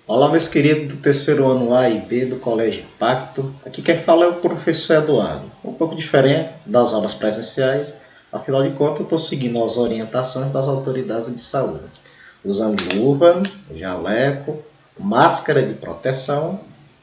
Olá, meus queridos do terceiro ano A e B do Colégio Impacto. Aqui quem fala é o professor Eduardo. Um pouco diferente das aulas presenciais, afinal de contas eu estou seguindo as orientações das autoridades de saúde. Usando luva, jaleco, máscara de proteção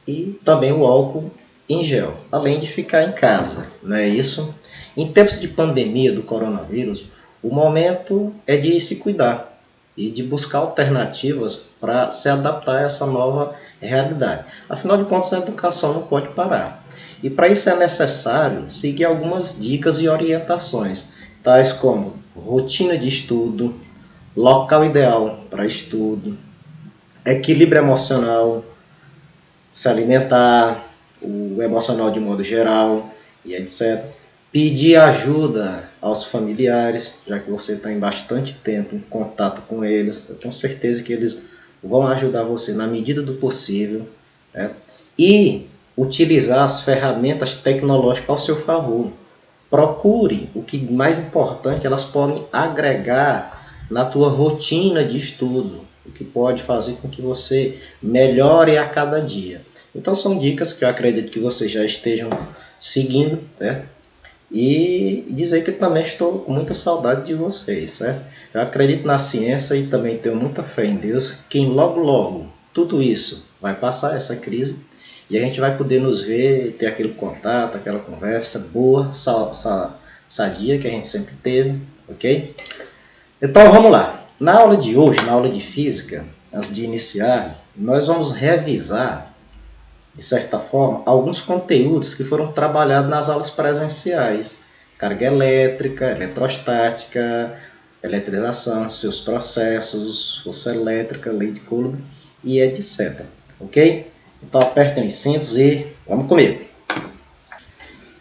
e também o álcool em gel, além de ficar em casa, não é isso? Em tempos de pandemia do coronavírus, o momento é de se cuidar e de buscar alternativas para se adaptar a essa nova realidade. Afinal de contas, a educação não pode parar. E para isso é necessário seguir algumas dicas e orientações, tais como rotina de estudo, local ideal para estudo, equilíbrio emocional, se alimentar, o emocional de modo geral e etc. Pedir ajuda aos familiares, já que você está em bastante tempo em contato com eles. Eu tenho certeza que eles vão ajudar você na medida do possível, né? E utilizar as ferramentas tecnológicas ao seu favor. Procure o que mais importante elas podem agregar na tua rotina de estudo, o que pode fazer com que você melhore a cada dia. Então são dicas que eu acredito que vocês já estejam seguindo, né? E dizer que eu também estou com muita saudade de vocês, certo? Eu acredito na ciência e também tenho muita fé em Deus, que logo logo tudo isso vai passar, essa crise, e a gente vai poder nos ver, ter aquele contato, aquela conversa boa, sadia que a gente sempre teve, ok? Então vamos lá. Na aula de hoje, na aula de física, antes de iniciar, nós vamos revisar, de certa forma, alguns conteúdos que foram trabalhados nas aulas presenciais. Carga elétrica, eletrostática, eletrização, seus processos, força elétrica, lei de Coulomb e etc. Ok? Então apertem os cintos e vamos comigo.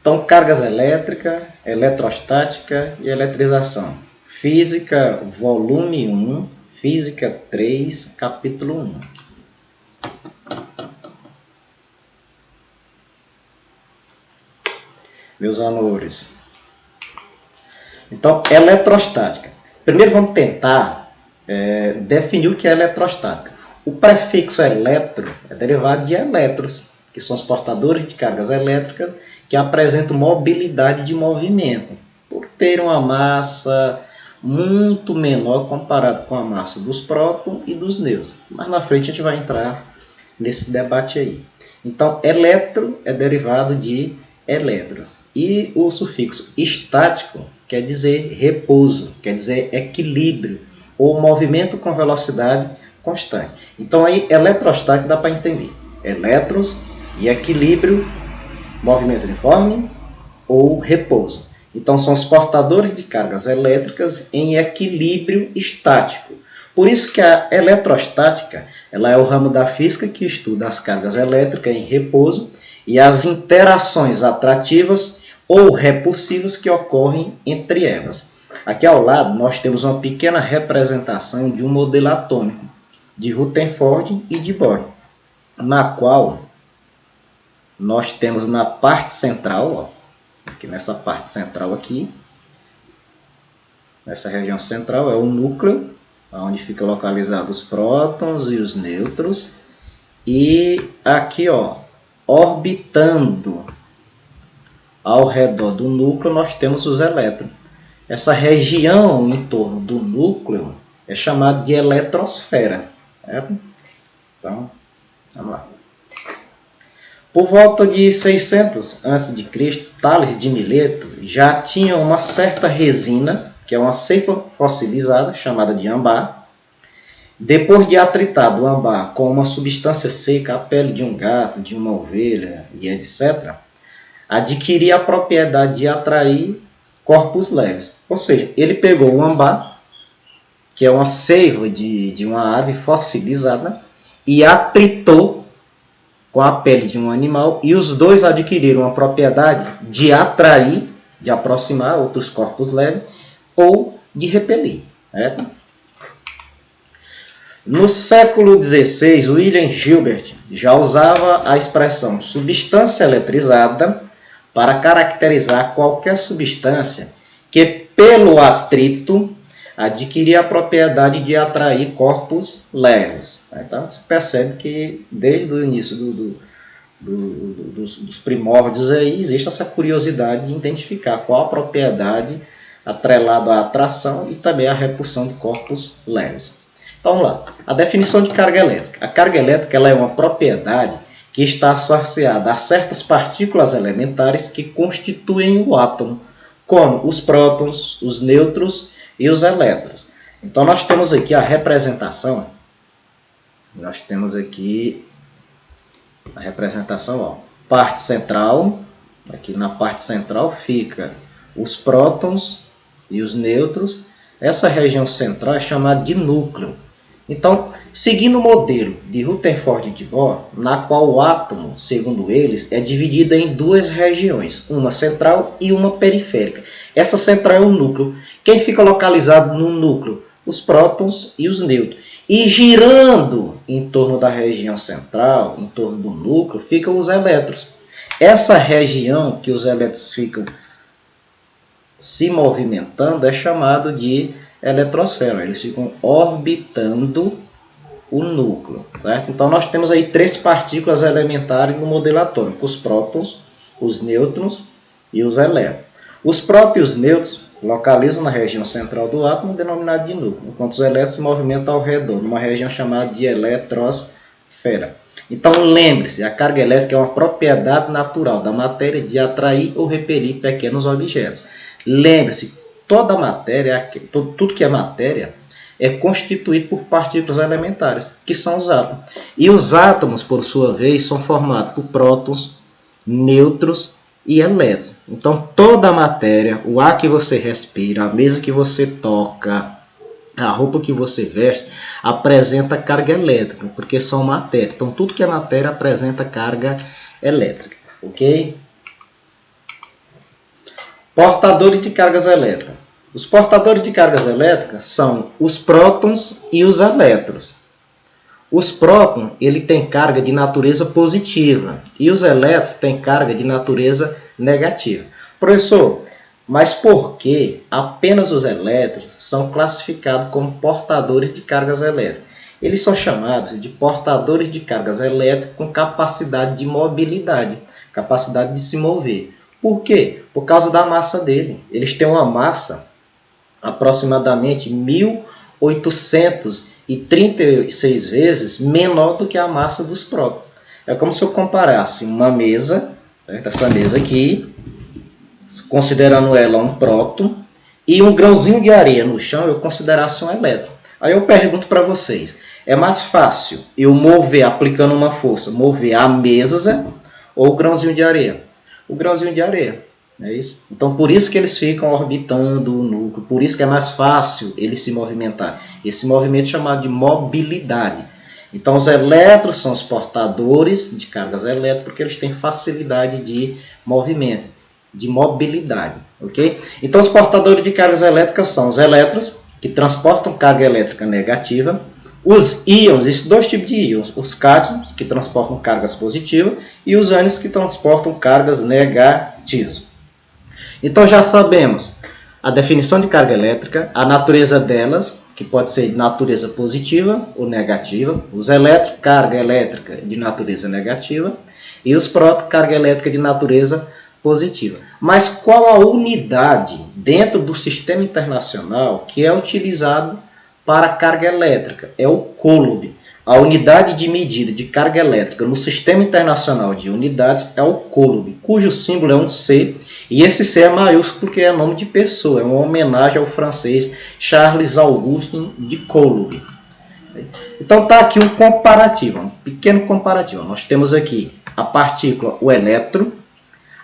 Então, cargas elétrica, eletrostática e eletrização. Física, volume 1, Física 3, capítulo 1. Meus amores. Então, eletrostática. Primeiro vamos tentar definir o que é eletrostática. O prefixo eletro é derivado de elétrons, que são os portadores de cargas elétricas que apresentam mobilidade de movimento, por ter uma massa muito menor comparado com a massa dos prótons e dos nêutrons. Mas na frente a gente vai entrar nesse debate aí. Então, eletro é derivado de elétrons. E o sufixo estático quer dizer repouso, quer dizer equilíbrio, ou movimento com velocidade constante. Então aí eletrostático dá para entender. Elétrons e equilíbrio, movimento uniforme ou repouso. Então são os portadores de cargas elétricas em equilíbrio estático. Por isso que a eletrostática ela é o ramo da física que estuda as cargas elétricas em repouso e as interações atrativas ou repulsivas que ocorrem entre elas. Aqui ao lado nós temos uma pequena representação de um modelo atômico de Rutherford e de Bohr, na qual nós temos na parte central, ó, aqui nessa parte central aqui, nessa região central é o núcleo, onde fica localizado os prótons e os nêutrons, e aqui, ó, orbitando ao redor do núcleo nós temos os elétrons. Essa região em torno do núcleo é chamada de eletrosfera, certo? Então, vamos lá. Por volta de 600 a.C., Tales de Mileto já tinha uma certa resina, que é uma seifa fossilizada, chamada de âmbar. Depois de atritar o âmbar com uma substância seca, a pele de um gato, de uma ovelha e etc., adquiria a propriedade de atrair corpos leves. Ou seja, ele pegou o âmbar, que é uma seiva de uma ave fossilizada, e atritou com a pele de um animal, e os dois adquiriram a propriedade de atrair, de aproximar outros corpos leves, ou de repelir. Certo? No século XVI, William Gilbert já usava a expressão substância eletrizada para caracterizar qualquer substância que, pelo atrito, adquirir a propriedade de atrair corpos leves. Então, você percebe que desde o início dos primórdios aí, existe essa curiosidade de identificar qual a propriedade atrelada à atração e também à repulsão de corpos leves. Então, vamos lá. A definição de carga elétrica. A carga elétrica ela é uma propriedade que está associada a certas partículas elementares que constituem o átomo, como os prótons, os nêutrons e os elétrons. Então, nós temos aqui a representação. Nós temos aqui a representação, ó, parte central. Aqui na parte central fica os prótons e os nêutrons. Essa região central é chamada de núcleo. Então, seguindo o modelo de Rutherford de Bohr, na qual o átomo, segundo eles, é dividido em duas regiões, uma central e uma periférica. Essa central é o núcleo. Quem fica localizado no núcleo? Os prótons e os nêutrons. E girando em torno da região central, em torno do núcleo, ficam os elétrons. Essa região que os elétrons ficam se movimentando é chamado de eletrosfera. Eles ficam orbitando o núcleo, certo? Então nós temos aí três partículas elementares no modelo atômico: os prótons, os nêutrons e os elétrons. Os prótons e os nêutrons localizam na região central do átomo, denominado de núcleo, enquanto os elétrons se movimentam ao redor, numa região chamada de eletrosfera. Então lembre-se, a carga elétrica é uma propriedade natural da matéria de atrair ou repelir pequenos objetos. Lembre-se, toda matéria, tudo que é matéria, é constituído por partículas elementares, que são os átomos. E os átomos, por sua vez, são formados por prótons, nêutrons e elétrons. Então, toda a matéria, o ar que você respira, a mesa que você toca, a roupa que você veste, apresenta carga elétrica, porque são matéria. Então, tudo que é matéria apresenta carga elétrica, ok? Portadores de cargas elétricas. Os portadores de cargas elétricas são os prótons e os elétrons. Os prótons ele tem carga de natureza positiva e os elétrons têm carga de natureza negativa. Professor, mas por que apenas os elétrons são classificados como portadores de cargas elétricas? Eles são chamados de portadores de cargas elétricas com capacidade de mobilidade, capacidade de se mover. Por quê? Por causa da massa dele. Eles têm uma massa aproximadamente 1.836 vezes menor do que a massa dos prótons. É como se eu comparasse uma mesa, certo? Essa mesa aqui, considerando ela um próton, e um grãozinho de areia no chão eu considerasse um elétron. Aí eu pergunto para vocês, é mais fácil eu mover, aplicando uma força, mover a mesa ou o grãozinho de areia? O grãozinho de areia. É isso? Então, por isso que eles ficam orbitando o núcleo, por isso que é mais fácil eles se movimentar. Esse movimento é chamado de mobilidade. Então, os elétrons são os portadores de cargas elétricas, porque eles têm facilidade de movimento, de mobilidade. Ok? Então, os portadores de cargas elétricas são os elétrons, que transportam carga elétrica negativa, os íons, esses dois tipos de íons, os cátions, que transportam cargas positivas, e os ânions, que transportam cargas negativas. Então já sabemos a definição de carga elétrica, a natureza delas, que pode ser de natureza positiva ou negativa, os elétrons, carga elétrica de natureza negativa, e os prótons, carga elétrica de natureza positiva. Mas qual a unidade dentro do sistema internacional que é utilizado para a carga elétrica? É o coulomb. A unidade de medida de carga elétrica no Sistema Internacional de Unidades é o coulomb, cujo símbolo é um C, e esse C é maiúsculo porque é nome de pessoa, é uma homenagem ao francês Charles Auguste de Coulomb. Então está aqui um comparativo, um pequeno comparativo. Nós temos aqui a partícula, o elétron,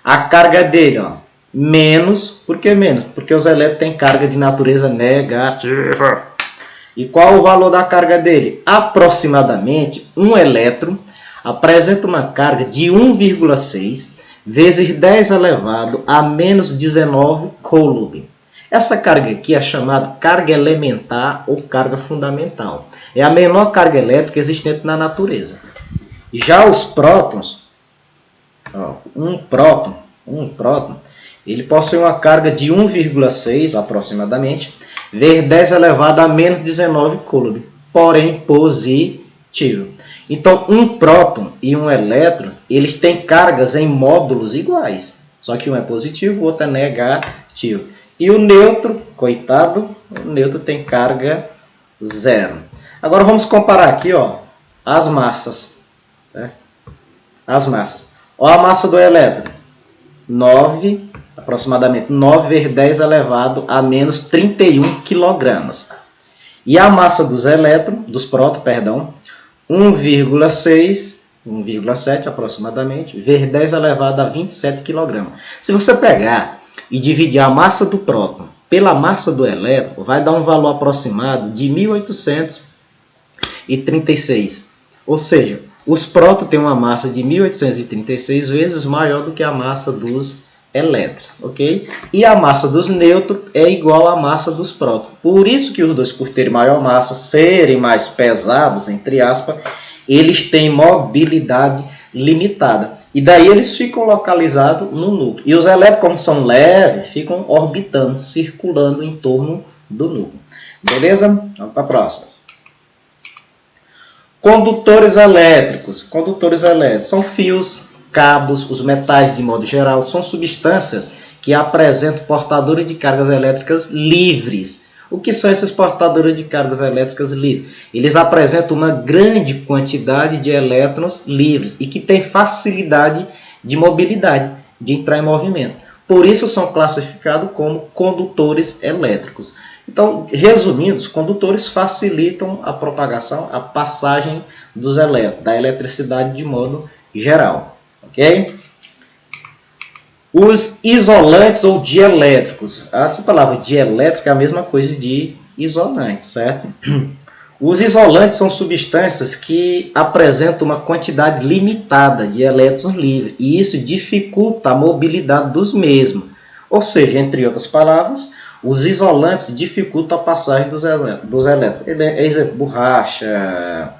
a carga dele, ó, menos. Por que menos? Porque os elétrons têm carga de natureza negativa. E qual o valor da carga dele? Aproximadamente, um elétron apresenta uma carga de 1,6 vezes 10 elevado a menos 19 coulomb. Essa carga aqui é chamada carga elementar ou carga fundamental. É a menor carga elétrica existente na natureza. Já os prótons, ó, um próton, ele possui uma carga de 1,6 aproximadamente vezes 10 elevado a menos 19 coulomb, porém positivo. Então, um próton e um elétron, eles têm cargas em módulos iguais. Só que um é positivo, o outro é negativo. E o nêutron, coitado, o nêutron tem carga zero. Agora vamos comparar aqui, ó, as massas. Né? As massas. Olha a massa do elétron. 9, aproximadamente 9 vezes 10 elevado a menos 31 kg. E a massa dos elétrons, dos prótons, perdão, 1,7 aproximadamente, vezes 10 elevado a 27 kg. Se você pegar e dividir a massa do próton pela massa do elétron, vai dar um valor aproximado de 1836. Ou seja, os prótons têm uma massa de 1836 vezes maior do que a massa dos elétrons, ok? E a massa dos nêutrons é igual à massa dos prótons. Por isso que os dois, por terem maior massa, serem mais pesados, entre aspas, eles têm mobilidade limitada. E daí eles ficam localizados no núcleo. E os elétrons, como são leves, ficam orbitando, circulando em torno do núcleo. Beleza? Vamos para a próxima. Condutores elétricos. Condutores elétricos são fios, cabos, os metais de modo geral, são substâncias que apresentam portadores de cargas elétricas livres. O que são esses portadores de cargas elétricas livres? Eles apresentam uma grande quantidade de elétrons livres e que têm facilidade de mobilidade, de entrar em movimento. Por isso são classificados como condutores elétricos. Então, resumindo, os condutores facilitam a propagação, a passagem dos elétrons, da eletricidade de modo geral. Ok? Os isolantes ou dielétricos. Essa palavra dielétrico é a mesma coisa de isolante, certo? Os isolantes são substâncias que apresentam uma quantidade limitada de elétrons livres e isso dificulta a mobilidade dos mesmos. Ou seja, entre outras palavras, os isolantes dificultam a passagem dos elétrons. Exemplo, borracha,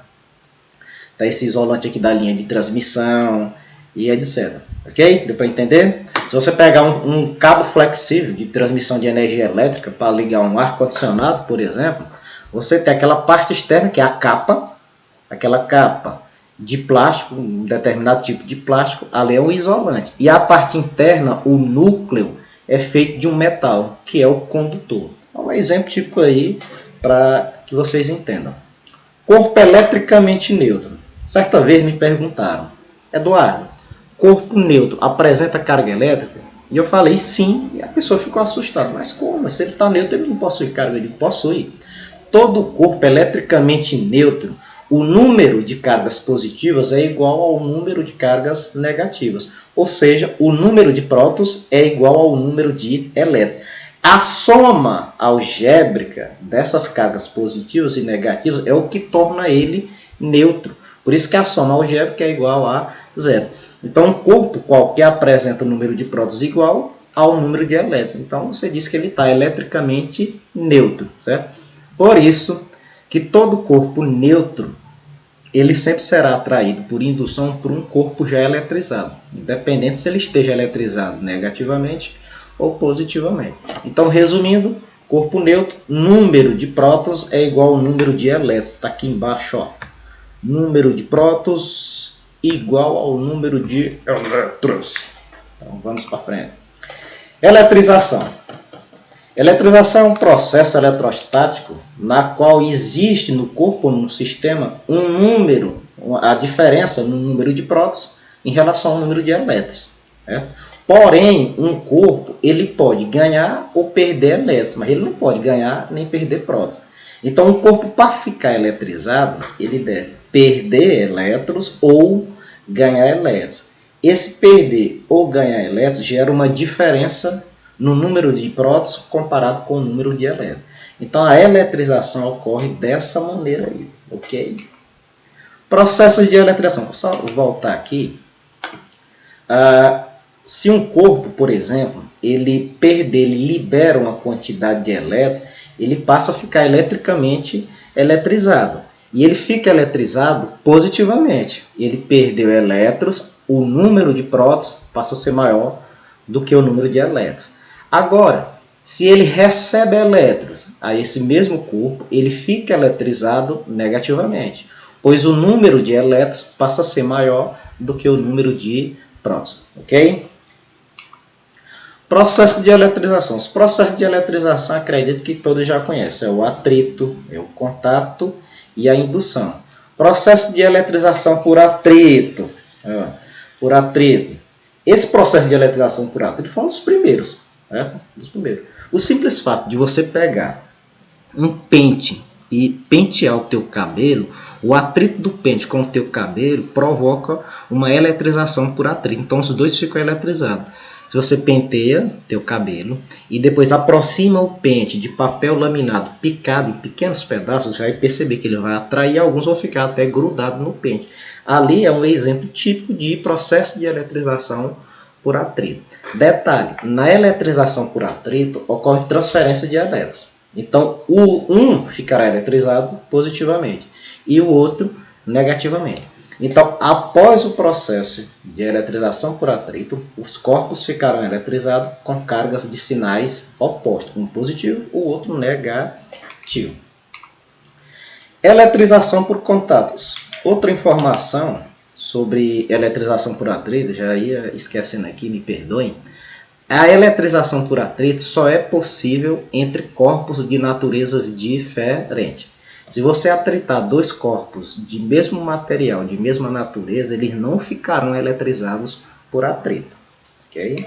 tá esse isolante aqui da linha de transmissão e etc. Ok? Deu para entender? Se você pegar um cabo flexível de transmissão de energia elétrica para ligar um ar-condicionado, por exemplo, você tem aquela parte externa que é a capa, aquela capa de plástico, um determinado tipo de plástico, ali é um isolante. E a parte interna, o núcleo, é feito de um metal, que é o condutor. Um exemplo típico aí para que vocês entendam. Corpo eletricamente neutro. Certa vez me perguntaram, Eduardo, corpo neutro apresenta carga elétrica? E eu falei sim, e a pessoa ficou assustada. Mas como? Se ele está neutro, ele não possui carga? Ele possui. Todo corpo eletricamente neutro, o número de cargas positivas é igual ao número de cargas negativas. Ou seja, o número de prótons é igual ao número de elétrons. A soma algébrica dessas cargas positivas e negativas é o que torna ele neutro. Por isso que a soma algébrica é igual a zero. Então, um corpo qualquer apresenta o número de prótons igual ao número de elétrons. Então, você diz que ele está eletricamente neutro, certo? Por isso que todo corpo neutro, ele sempre será atraído por indução por um corpo já eletrizado, independente se ele esteja eletrizado negativamente ou positivamente. Então, resumindo, corpo neutro, número de prótons é igual ao número de elétrons. Está aqui embaixo, ó. Número de prótons igual ao número de elétrons. Então, vamos para frente. Eletrização. Eletrização é um processo eletrostático na qual existe no corpo ou no sistema um número, a diferença no número de prótons em relação ao número de elétrons. Certo? Porém, um corpo ele pode ganhar ou perder elétrons, mas ele não pode ganhar nem perder prótons. Então, um corpo, para ficar eletrizado, ele deve perder elétrons ou ganhar elétrons. Esse perder ou ganhar elétrons gera uma diferença no número de prótons comparado com o número de elétrons. Então, a eletrização ocorre dessa maneira aí, ok? Processos de eletrização. Vou só voltar aqui. Se um corpo, por exemplo, ele libera uma quantidade de elétrons, ele passa a ficar eletricamente eletrizado. E ele fica eletrizado positivamente. Ele perdeu elétrons, o número de prótons passa a ser maior do que o número de elétrons. Agora, se ele recebe elétrons, a esse mesmo corpo, ele fica eletrizado negativamente, pois o número de elétrons passa a ser maior do que o número de prótons, ok? Processo de eletrização. Os processos de eletrização, acredito que todos já conhecem. É o atrito, é o contato e a indução. Processo de eletrização por atrito. Por atrito. Esse processo de eletrização por atrito foi um dos primeiros. Dos primeiros. O simples fato de você pegar um pente e pentear o teu cabelo, o atrito do pente com o teu cabelo provoca uma eletrização por atrito. Então os dois ficam eletrizados. Se você penteia teu cabelo e depois aproxima o pente de papel laminado picado em pequenos pedaços, você vai perceber que ele vai atrair, alguns vão ficar até grudados no pente. Ali é um exemplo típico de processo de eletrização por atrito. Detalhe, na eletrização por atrito ocorre transferência de elétrons. Então, um ficará eletrizado positivamente e o outro negativamente. Então, após o processo de eletrização por atrito, os corpos ficarão eletrizados com cargas de sinais opostos, um positivo, o outro negativo. Eletrização por contatos. Outra informação sobre eletrização por atrito, já ia esquecendo aqui, me perdoem. A eletrização por atrito só é possível entre corpos de naturezas diferentes. Se você atritar dois corpos de mesmo material, de mesma natureza, eles não ficarão eletrizados por atrito. Okay?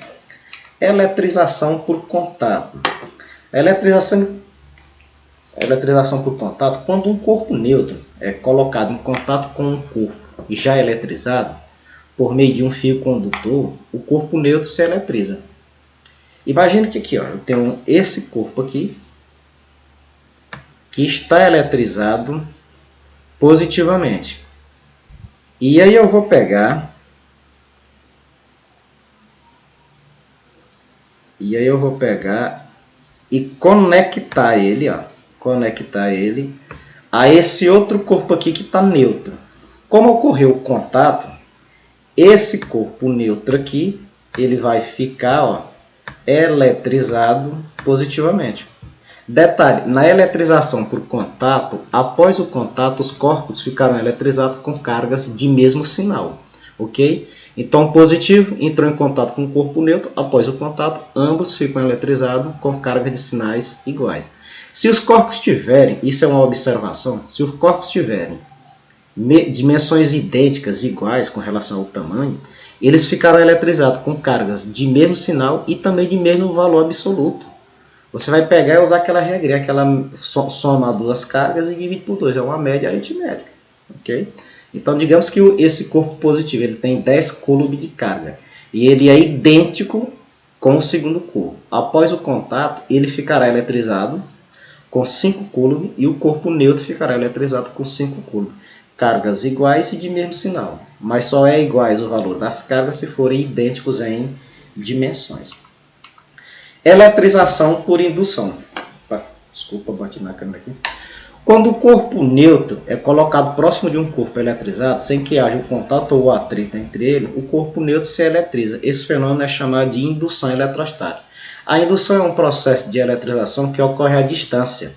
Eletrização por contato. Eletrização por contato, quando um corpo neutro é colocado em contato com um corpo já eletrizado, por meio de um fio condutor, o corpo neutro se eletriza. Imagine que aqui, eu tenho esse corpo aqui, que está eletrizado positivamente. E aí eu vou pegar e conectar ele, a esse outro corpo aqui que está neutro. Como ocorreu o contato, esse corpo neutro aqui, ele vai ficar eletrizado positivamente. Detalhe, na eletrização por contato, após o contato, os corpos ficarão eletrizados com cargas de mesmo sinal, ok? Então, positivo entrou em contato com o corpo neutro, após o contato, ambos ficam eletrizados com carga de sinais iguais. Se os corpos tiverem, isso é uma observação, se os corpos tiverem dimensões idênticas, iguais com relação ao tamanho, eles ficarão eletrizados com cargas de mesmo sinal e também de mesmo valor absoluto. Você vai pegar e usar aquela regrinha, aquela soma duas cargas e divide por 2. É uma média aritmética. Okay? Então, digamos que esse corpo positivo ele tem 10 coulombs de carga. E ele é idêntico com o segundo corpo. Após o contato, ele ficará eletrizado com 5 coulombs e o corpo neutro ficará eletrizado com 5 coulombs. Cargas iguais e de mesmo sinal. Mas só é iguais o valor das cargas se forem idênticos em dimensões. Eletrização por indução. Desculpa, bati na câmera aqui. Quando o corpo neutro é colocado próximo de um corpo eletrizado, sem que haja o contato ou o atrito entre ele, o corpo neutro se eletriza. Esse fenômeno é chamado de indução eletrostática. A indução é um processo de eletrização que ocorre à distância.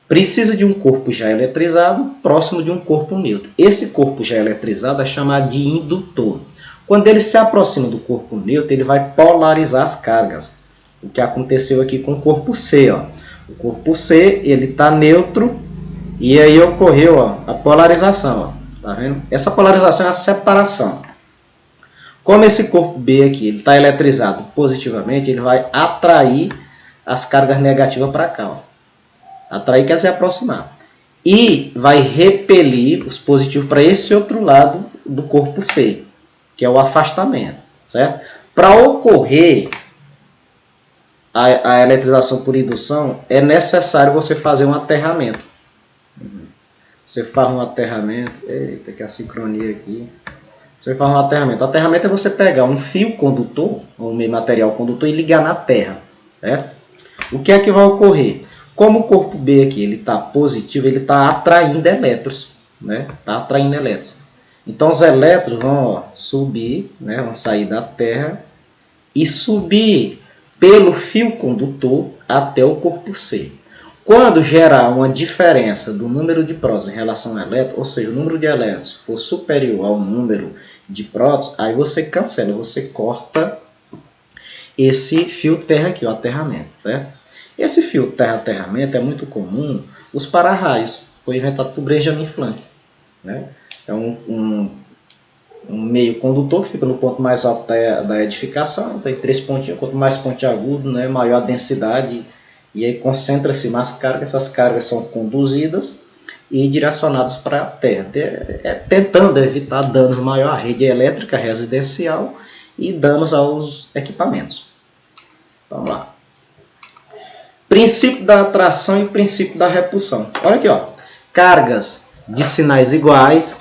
Precisa de um corpo já eletrizado próximo de um corpo neutro. Esse corpo já eletrizado é chamado de indutor. Quando ele se aproxima do corpo neutro, ele vai polarizar as cargas. O que aconteceu aqui com o corpo C. O corpo C ele está neutro e aí ocorreu a polarização. Tá vendo? Essa polarização é a separação. Como esse corpo B aqui está eletrizado positivamente, ele vai atrair as cargas negativas para cá. Atrair quer dizer aproximar. E vai repelir os positivos para esse outro lado do corpo C, que é o afastamento. Certo? Para ocorrer a eletrização por indução, é necessário você fazer um aterramento. Você faz um aterramento. Eita, que a sincronia aqui. Você faz um aterramento. O aterramento é você pegar um fio condutor, um meio material condutor, e ligar na terra. Certo? O que é que vai ocorrer? Como o corpo B aqui ele está positivo, ele está atraindo elétrons. Está atraindo elétrons. Então os elétrons vão subir, vão sair da terra e subir pelo fio condutor até o corpo C. Quando gerar uma diferença do número de prótons em relação ao elétron, ou seja, o número de elétrons for superior ao número de prótons, aí você cancela, você corta esse fio terra aqui, o aterramento, certo? Esse fio terra-aterramento é muito comum os para-raios, foi inventado por Benjamin Franklin, né? É um meio condutor que fica no ponto mais alto da edificação, tem 3 pontinhos, quanto mais pontiagudo, né, maior a densidade, e aí concentra-se mais carga, essas cargas são conduzidas e direcionadas para a terra, tentando evitar danos maior à rede elétrica residencial e danos aos equipamentos. Vamos lá. Princípio da atração e princípio da repulsão. Olha aqui, ó. Cargas de sinais iguais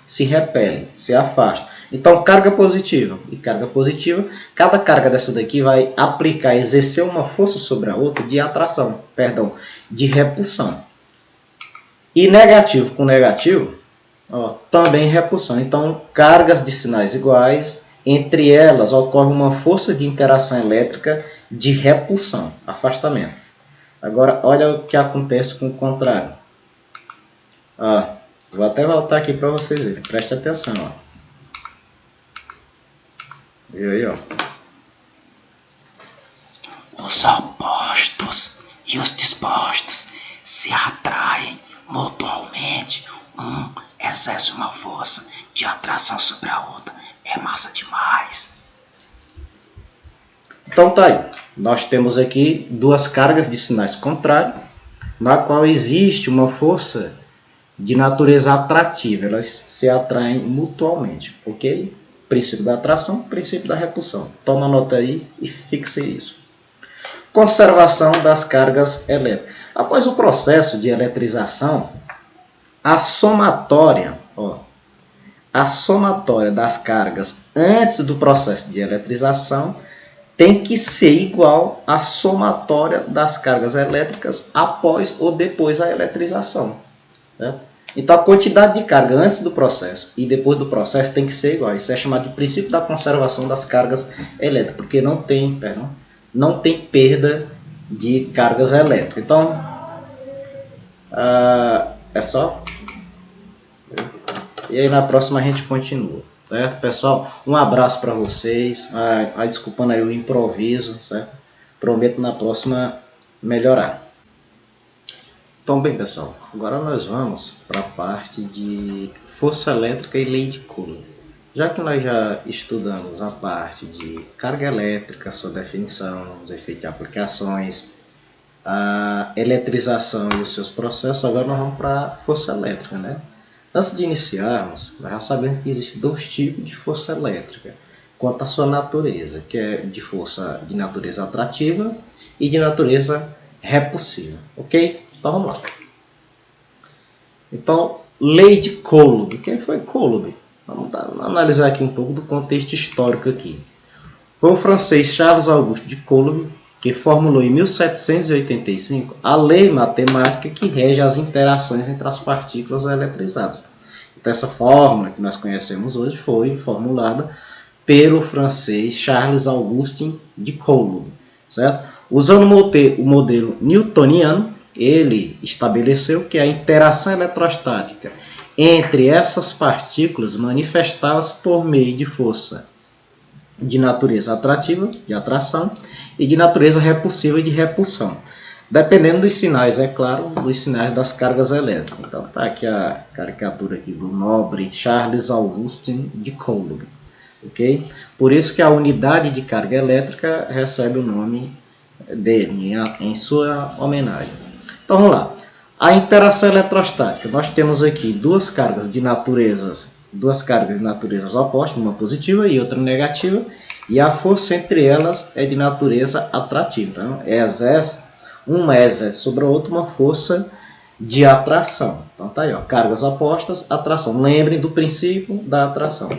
se repelem, se afastam. Então, carga positiva e carga positiva, cada carga dessa daqui vai aplicar, exercer uma força sobre a outra de atração, perdão, de repulsão. E negativo com negativo, ó, também repulsão. Então, cargas de sinais iguais, entre elas ocorre uma força de interação elétrica de repulsão, afastamento. Agora, olha o que acontece com o contrário. Ó, vou até voltar aqui para vocês verem, preste atenção. Ó. E aí, ó. Os opostos e os dispostos se atraem mutualmente. Um exerce uma força de atração sobre a outra. É massa demais. Então tá aí. Nós temos aqui duas cargas de sinais contrários, na qual existe uma força de natureza atrativa. Elas se atraem mutualmente, ok? Princípio da atração, princípio da repulsão. Toma nota aí e fixe isso. Conservação das cargas elétricas. Após o processo de eletrização, a somatória das cargas antes do processo de eletrização tem que ser igual à somatória das cargas elétricas após ou depois da eletrização. Né? Então, a quantidade de carga antes do processo e depois do processo tem que ser igual. Isso é chamado de princípio da conservação das cargas elétricas, porque não tem perda de cargas elétricas. Então, é só. E aí na próxima a gente continua, certo, pessoal? Um abraço para vocês. Desculpando aí o improviso, certo? Prometo na próxima melhorar. Então, bem, pessoal, agora nós vamos para a parte de força elétrica e lei de Coulomb. Já que nós já estudamos a parte de carga elétrica, sua definição, os efeitos de aplicações, a eletrização e os seus processos, agora nós vamos para a força elétrica, né? Antes de iniciarmos, nós já sabemos que existem dois tipos de força elétrica, quanto à sua natureza, que é de força de natureza atrativa e de natureza repulsiva, ok? Então vamos lá. Então, lei de Coulomb. Quem foi Coulomb? Vamos analisar aqui um pouco do contexto histórico aqui. Foi o francês Charles Auguste de Coulomb que formulou em 1785 a lei matemática que rege as interações entre as partículas eletrizadas. Então essa fórmula que nós conhecemos hoje foi formulada pelo francês Charles Auguste de Coulomb, certo? Usando o modelo newtoniano, ele estabeleceu que a interação eletrostática entre essas partículas manifestava-se por meio de força de natureza atrativa, de atração, e de natureza repulsiva, de repulsão, dependendo dos sinais, é claro, dos sinais das cargas elétricas. Então tá aqui a caricatura aqui do nobre Charles Auguste de Coulomb, ok? Por isso que a unidade de carga elétrica recebe o nome dele, em sua homenagem. Então vamos lá. A interação eletrostática. Nós temos aqui duas cargas de naturezas opostas, uma positiva e outra negativa, e a força entre elas é de natureza atrativa. Então, uma exerce sobre a outra uma força de atração. Então tá aí, ó, cargas opostas, atração. Lembrem do princípio da atração.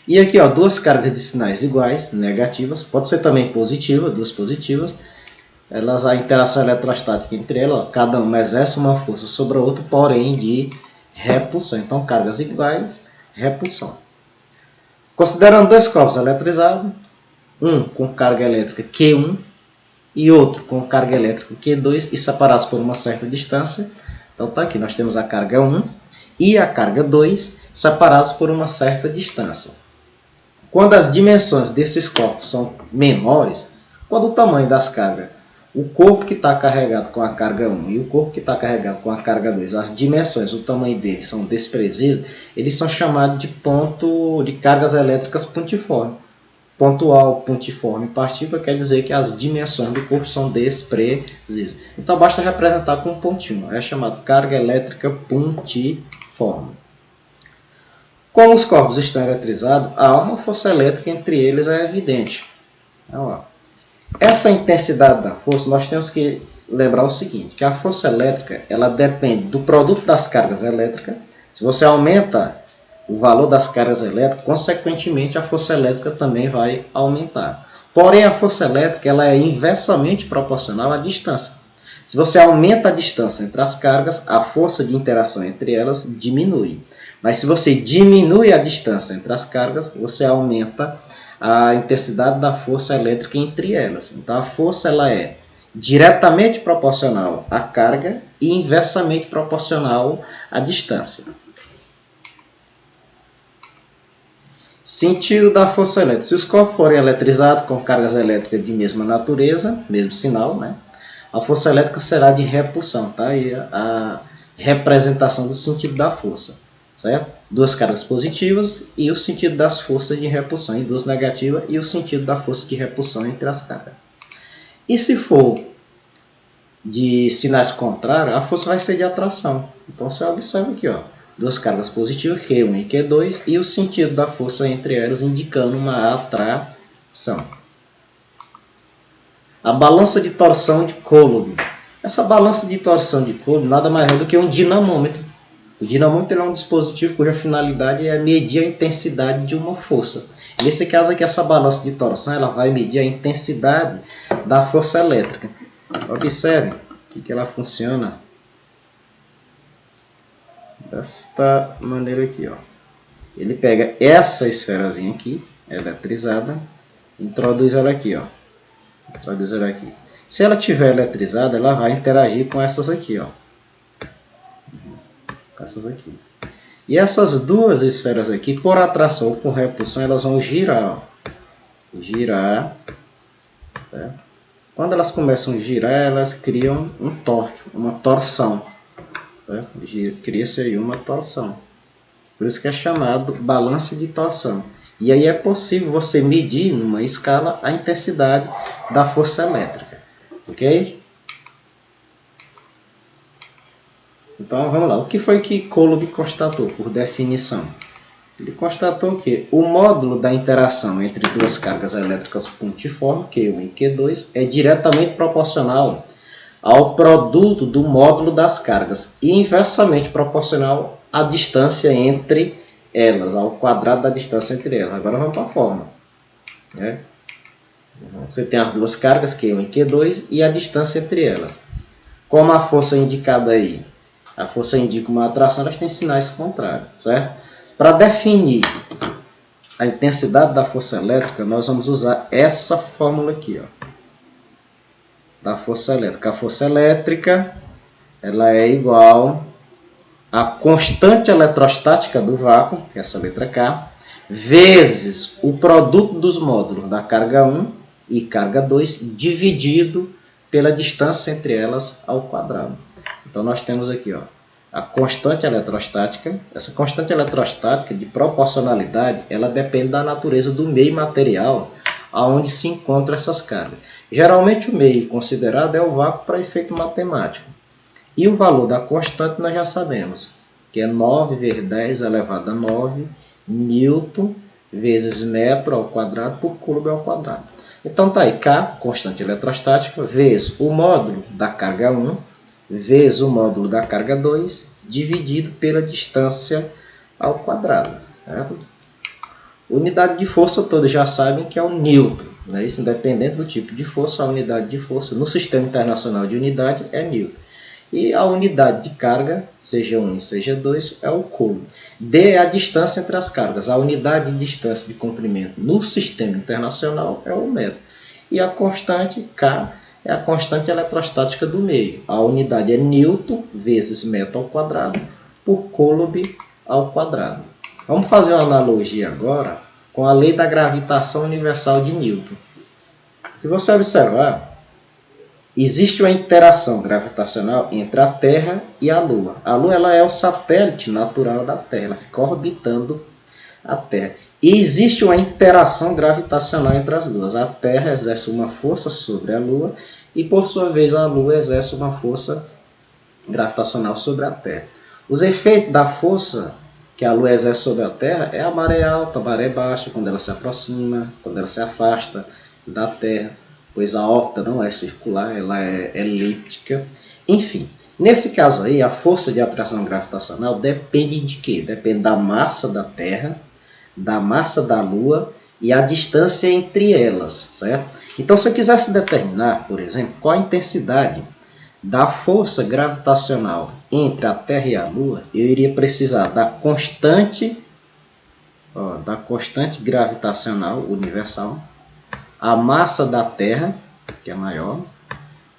E aqui, ó, duas cargas de sinais iguais, negativas, pode ser também positiva, duas positivas. A interação eletrostática entre elas, ó, cada uma exerce uma força sobre a outra, porém de repulsão. Então, cargas iguais, repulsão. Considerando dois corpos eletrizados, um com carga elétrica Q1 e outro com carga elétrica Q2 e separados por uma certa distância. Então tá aqui, nós temos a carga 1 e a carga 2 separados por uma certa distância. Quando as dimensões desses corpos são menores, quando o tamanho das cargas, o corpo que está carregado com a carga 1 e o corpo que está carregado com a carga 2, as dimensões, o tamanho deles são desprezíveis, eles são chamados de ponto de cargas elétricas pontiforme. Pontual, pontiforme, partícula quer dizer que as dimensões do corpo são desprezíveis. Então basta representar com um pontinho, é chamado carga elétrica pontiforme. Como os corpos estão eletrizados, há uma força elétrica entre eles, é evidente. Então, essa intensidade da força, nós temos que lembrar o seguinte, que a força elétrica ela depende do produto das cargas elétricas. Se você aumenta o valor das cargas elétricas, consequentemente a força elétrica também vai aumentar. Porém, a força elétrica ela é inversamente proporcional à distância. Se você aumenta a distância entre as cargas, a força de interação entre elas diminui. Mas se você diminui a distância entre as cargas, você aumenta a intensidade da força elétrica entre elas. Então a força ela é diretamente proporcional à carga e inversamente proporcional à distância. Sentido da força elétrica. Se os corpos forem eletrizados com cargas elétricas de mesma natureza, mesmo sinal, né? A força elétrica será de repulsão, tá? Aí a representação do sentido da força, certo? Duas cargas positivas e o sentido das forças de repulsão, e duas negativas e o sentido da força de repulsão entre as cargas. E se for de sinais contrários, a força vai ser de atração. Então você observa aqui, ó, duas cargas positivas, Q1 e Q2, e o sentido da força entre elas indicando uma atração. A balança de torção de Coulomb. Essa balança de torção de Coulomb nada mais é do que um dinamômetro. O dinamômetro é um dispositivo cuja finalidade é medir a intensidade de uma força. Nesse caso aqui, essa balança de torção ela vai medir a intensidade da força elétrica. Observe que ela funciona desta maneira aqui, ó. Ele pega essa esferazinha aqui, eletrizada, introduz ela aqui, ó. Introduz ela aqui. Se ela estiver eletrizada, ela vai interagir com essas aqui, ó. Com essas aqui. E essas duas esferas aqui, por atração ou por repulsão, elas vão girar, ó. Girar, certo? Quando elas começam a girar, elas criam um torque, uma torção. Cria-se aí uma torção. Por isso que é chamado balança de torção. E aí é possível você medir numa escala a intensidade da força elétrica. Ok? Então vamos lá. O que foi que Coulomb constatou por definição? Ele constatou que o módulo da interação entre duas cargas elétricas pontiformes, Q1 e Q2, é diretamente proporcional ao produto do módulo das cargas e inversamente proporcional à distância entre elas, ao quadrado da distância entre elas. Agora vamos para a fórmula. Né? Você tem as duas cargas, Q1 e Q2, e a distância entre elas. Como a força indicada aí, a força indica uma atração, elas têm sinais contrários, certo? Para definir a intensidade da força elétrica, nós vamos usar essa fórmula aqui, ó, da força elétrica. A força elétrica ela é igual a constante eletrostática do vácuo, que é essa letra K, vezes o produto dos módulos da carga 1 e carga 2 dividido pela distância entre elas ao quadrado. Então nós temos aqui, ó, a constante eletrostática. Essa constante eletrostática de proporcionalidade, ela depende da natureza do meio material aonde se encontram essas cargas. Geralmente o meio considerado é o vácuo para efeito matemático. E o valor da constante nós já sabemos, que é 9 vezes 10 elevado a 9 newton vezes metro ao quadrado por coulomb ao quadrado. Então tá aí, K, constante eletrostática, vezes o módulo da carga 1, vezes o módulo da carga 2, dividido pela distância ao quadrado. Certo? Unidade de força todos já sabem que é o newton. Né? Isso independente do tipo de força, a unidade de força no Sistema Internacional de Unidade é newton. E a unidade de carga, seja 1 e seja 2, é o coulomb. D é a distância entre as cargas. A unidade de distância de comprimento no Sistema Internacional é o metro. E a constante K é a constante eletrostática do meio. A unidade é Newton vezes metro ao quadrado por Coulomb ao quadrado. Vamos fazer uma analogia agora com a lei da gravitação universal de Newton. Se você observar, existe uma interação gravitacional entre a Terra e a Lua. A Lua ela é o satélite natural da Terra, ela fica orbitando a Terra. E existe uma interação gravitacional entre as duas. A Terra exerce uma força sobre a Lua e, por sua vez, a Lua exerce uma força gravitacional sobre a Terra. Os efeitos da força que a Lua exerce sobre a Terra é a maré alta, a maré baixa, quando ela se aproxima, quando ela se afasta da Terra, pois a órbita não é circular, ela é elíptica. Enfim, nesse caso aí, a força de atração gravitacional depende de quê? Depende da massa da Terra, da massa da Lua e a distância entre elas, certo? Então, se eu quisesse determinar, por exemplo, qual a intensidade da força gravitacional entre a Terra e a Lua, eu iria precisar da constante gravitacional universal, a massa da Terra, que é maior,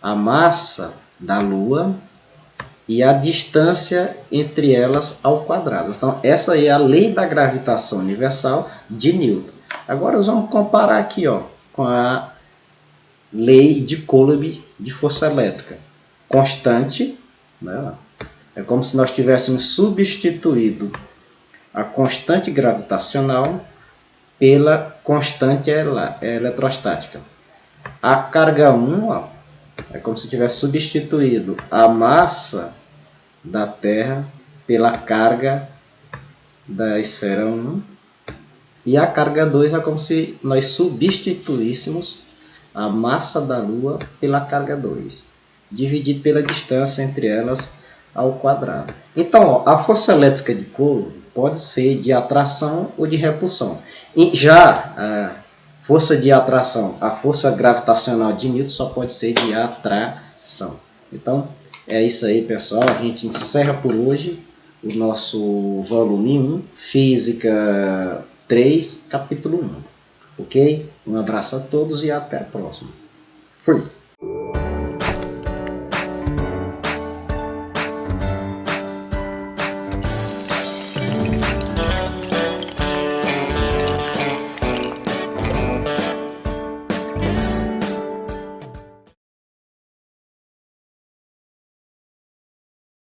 a massa da Lua e a distância entre elas ao quadrado. Então, essa aí é a lei da gravitação universal de Newton. Agora, nós vamos comparar aqui com a lei de Coulomb de força elétrica. Constante, né? É como se nós tivéssemos substituído a constante gravitacional pela constante eletrostática. A carga 1 é como se tivesse substituído a massa da Terra pela carga da esfera 1. E a carga 2 é como se nós substituíssemos a massa da Lua pela carga 2, dividido pela distância entre elas ao quadrado. Então, a força elétrica de Coulomb pode ser de atração ou de repulsão. E já a força de atração, a força gravitacional de Newton só pode ser de atração. Então, é isso aí, pessoal. A gente encerra por hoje o nosso volume 1, Física 3, capítulo 1. Ok? Um abraço a todos e até a próxima. Fui!